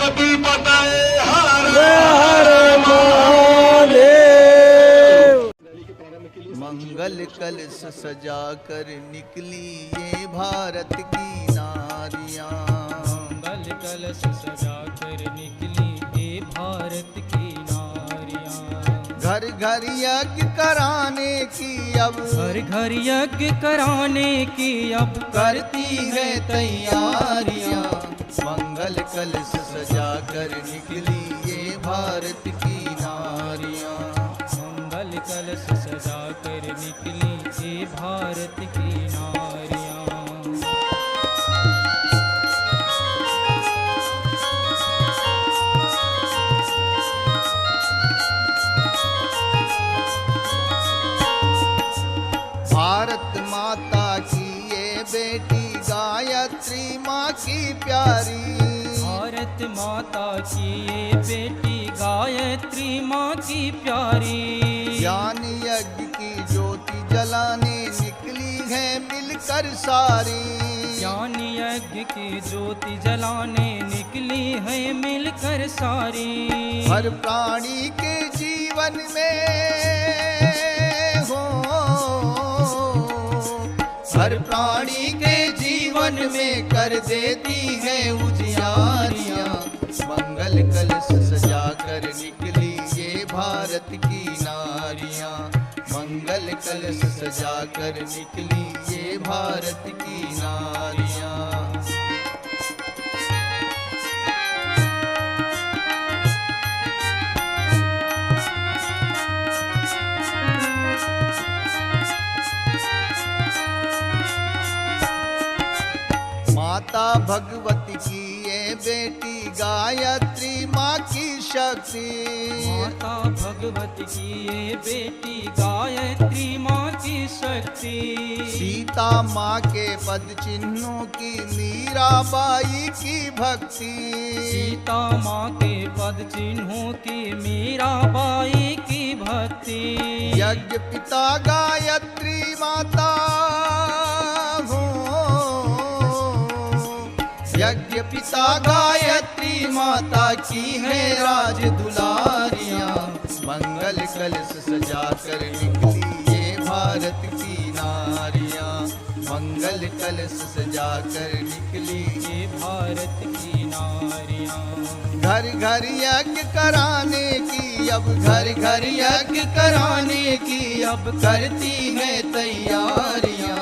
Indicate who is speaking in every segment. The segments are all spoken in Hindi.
Speaker 1: पार्वती पते हर
Speaker 2: हर महादेव। मंगल कलश सजा कर निकली ये भारत की नारियां।
Speaker 3: मंगल कलश सजा कर निकली ये भारत की नारियां।
Speaker 2: घर घर यज्ञ कराने की अब
Speaker 3: घर घर यज्ञ कराने की अब
Speaker 2: करती है तैयारियां। मंगल कलश सजा कर निकली ये भारत की नारियां।
Speaker 3: मंगल कलश सजा कर निकली ये भारत की नारियां।
Speaker 2: भारत माता की ये बेटी गायत्री माँ की प्यारी।
Speaker 3: भारत माता की ये बेटी गायत्री माँ की प्यारी।
Speaker 2: ज्ञान यज्ञ की ज्योति जलाने निकली है मिलकर सारी।
Speaker 3: ज्ञान यज्ञ की ज्योति जलाने निकली है मिलकर सारी।
Speaker 2: हर प्राणी के जीवन में हो, हर प्राणी के जीवन में कर देती है उजियारियां। मंगल कलश सजा कर निकली ये भारत की नारियां। मंगल कलश सजा कर निकली ये भारत की नारियां। माता भगवती की ये बेटी गायत्री माँ की शक्ति।
Speaker 3: माता भगवती की ये बेटी गायत्री माँ की शक्ति।
Speaker 2: सीता माँ के पद चिन्हों की मीराबाई की भक्ति।
Speaker 3: सीता माँ के पद चिन्हों की मीराबाई की भक्ति।
Speaker 2: यज्ञ पिता गायत्री माता हो, यज्ञ पिता गायत्री माता की है राज दुलारियां। मंगल कलश सजा कर निकली ये भारत की नारियां। मंगल कलश सजा कर निकली
Speaker 3: ये भारत की नारियां।
Speaker 2: घर घर यज्ञ कराने की अब घर घर यज्ञ कराने की अब करती है तैयारियां।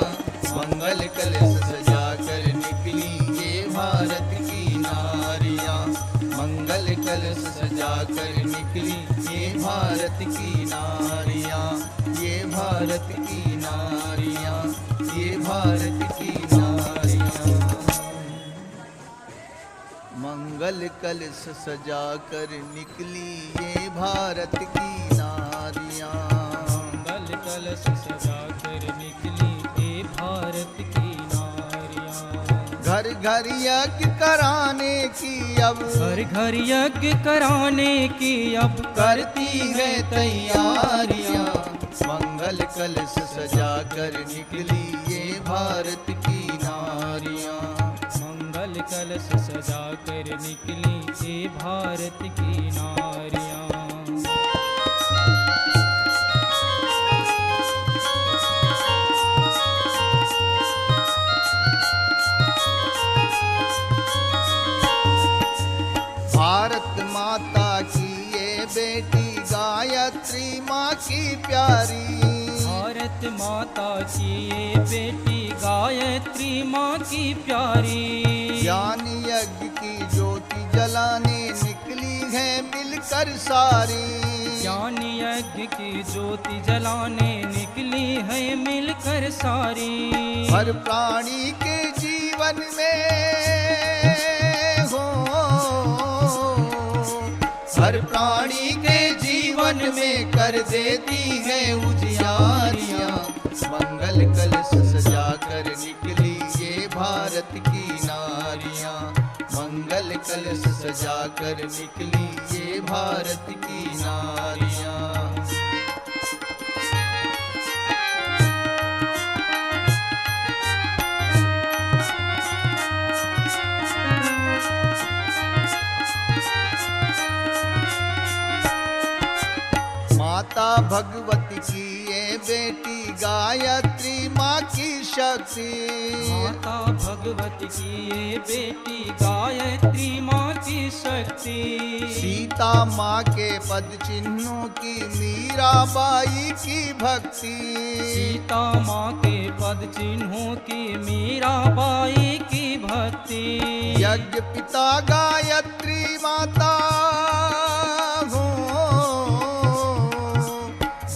Speaker 2: मंगल कलश सजा कर निकली ये भारत की नारियां। मंगल कलश सजा कर निकली ये भारत की नारियां। ये भारत की नारियां, ये भारत की नारियां। मंगल कलश सजा कर निकली ये भारत की नारियां।
Speaker 3: मंगल कलश सजा कर निकली ये भारत की नारियां।
Speaker 2: घर घर यज्ञ कराने की अब
Speaker 3: घर घर यज्ञ कराने की अब
Speaker 2: करती है तैयारियां। मंगल कलश सजा कर निकली ये भारत की नारियां।
Speaker 3: मंगल कलश सजा कर निकली ये भारत की नारियां।
Speaker 2: भारत माता की ये बेटी गायत्री माँ की प्यारी।
Speaker 3: भारत माता की ये बेटी गायत्री माँ की प्यारी।
Speaker 2: ज्ञान यज्ञ की ज्योति जलाने निकली है मिलकर सारी।
Speaker 3: ज्ञान यज्ञ की ज्योति जलाने निकली है मिलकर सारी।
Speaker 2: हर प्राणी के जीवन में हो, हर प्राणी के जीवन में कर देती है उजियारियां। मंगल कलश सजा कर निकली ये भारत की नारियां। मंगल कलश सजा कर निकली ये भारत की नारियां। भगवती की ये बेटी गायत्री माँ की शक्ति।
Speaker 3: माता भगवती की ये बेटी गायत्री माँ की शक्ति।
Speaker 2: सीता माँ के पद चिन्हों की मीराबाई की भक्ति।
Speaker 3: सीता माँ के पद चिन्हों की मीराबाई की भक्ति।
Speaker 2: यज्ञ पिता गायत्री माता हो,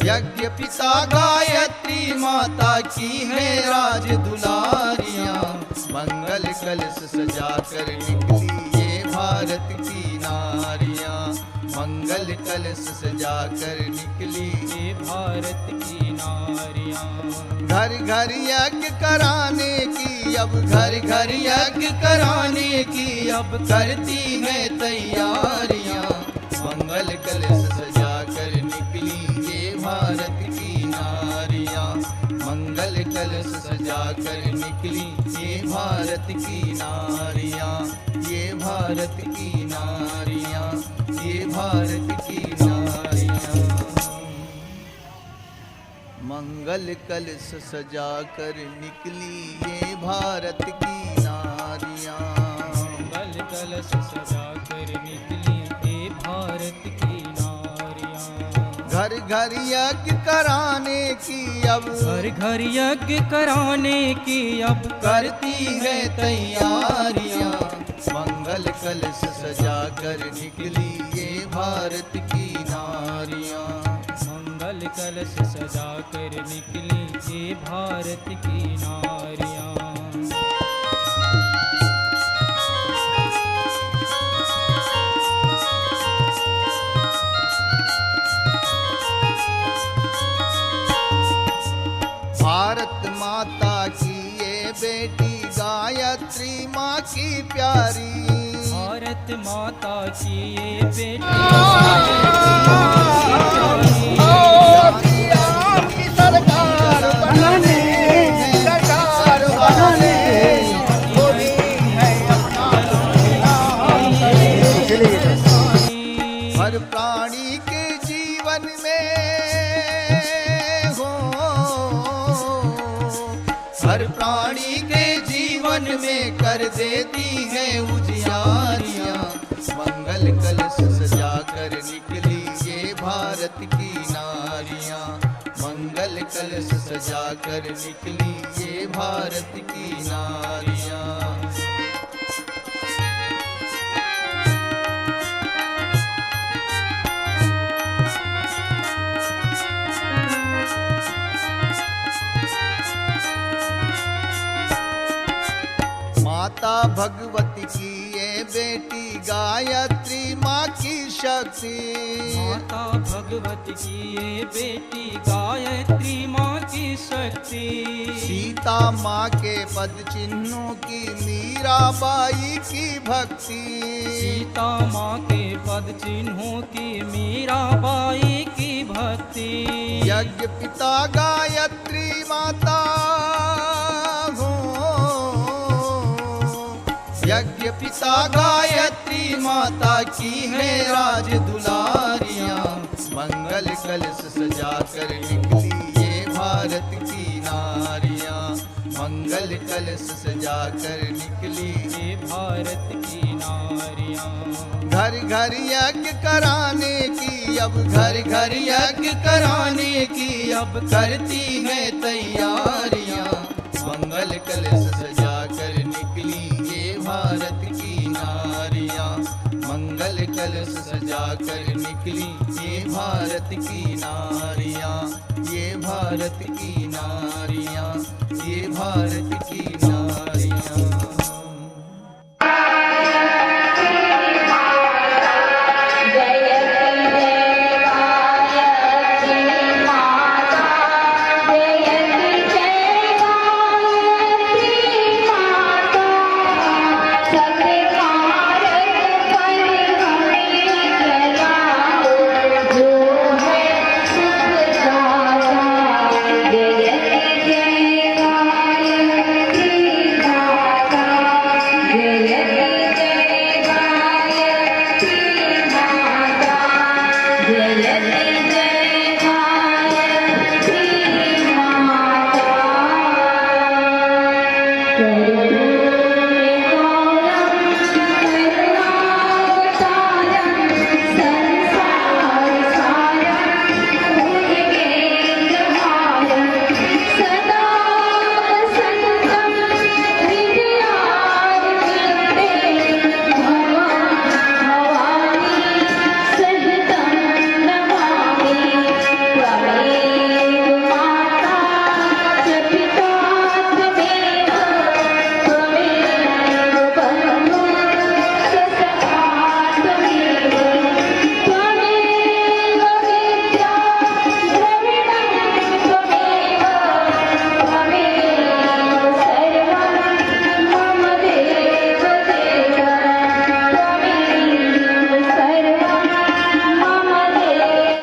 Speaker 2: यज्ञ पिता गायत्री माता की है राज दुलारियां। मंगल कलश सजा कर निकली ये भारत की नारियां। मंगल कलश सजा कर निकली
Speaker 3: ये भारत की नारियां।
Speaker 2: घर घर यज्ञ कराने की, अब घर घर यज्ञ कराने की अब करती है तैयारियां। मंगल कलश सजा कर निकली ये भारत की नारियां। मंगल कलश सजा कर निकली ये भारत की नारियां। ये भारत की नारियां, ये भारत की नारियां। मंगल कलश सजा कर निकली ये भारत की नारियां।
Speaker 3: मंगल कलश सजा कर निकली ये भारत की नारियां।
Speaker 2: घर घर यज्ञ कराने की अब,
Speaker 3: घर घर यज्ञ कराने की अब
Speaker 2: करती है तैयारियां। मंगल कलश सजा कर निकली ये भारत की नारियां।
Speaker 3: मंगल कलश सजा कर निकली ये भारत की नारियां।
Speaker 2: भारत माता की ये बेटी गायत्री माँ की प्यारी।
Speaker 3: भारत माता की ये बेटी
Speaker 2: सरकार बनाने, सरकार बनाने मोदी है अपना। हर प्राणी के जीवन में हो, हर प्राणी के जीवन में कर देती है उजियारियां। मंगल कलश सजा कर निकली ये भारत की नारियां। मंगल कलश सजा कर निकली ये भारत की नारियां। माता भगवती की ये बेटी गायत्री माँ की शक्ति।
Speaker 3: माता भगवती की ये बेटी गायत्री माँ की शक्ति।
Speaker 2: सीता माँ के पद चिन्हों की मीराबाई की भक्ति।
Speaker 3: सीता माँ के पद चिन्हों की मीराबाई की भक्ति।
Speaker 2: यज्ञ पिता गायत्री माता हो, यज्ञ पिता गायत्री माता की है राज दुलारियां। मंगल कलश सजा कर निकली ये भारत की नारियां। मंगल कलश सजा कर निकली
Speaker 3: ये भारत की नारियां।
Speaker 2: घर घर यज्ञ कराने की अब, घर घर यज्ञ कराने की अब करती है तैयारियां। मंगल कलश सजा कर निकली ये भारत की नारियां। मंगल कलश सजा कर निकली ये भारत की नारियां। ये भारत की नारियां, ये भारत की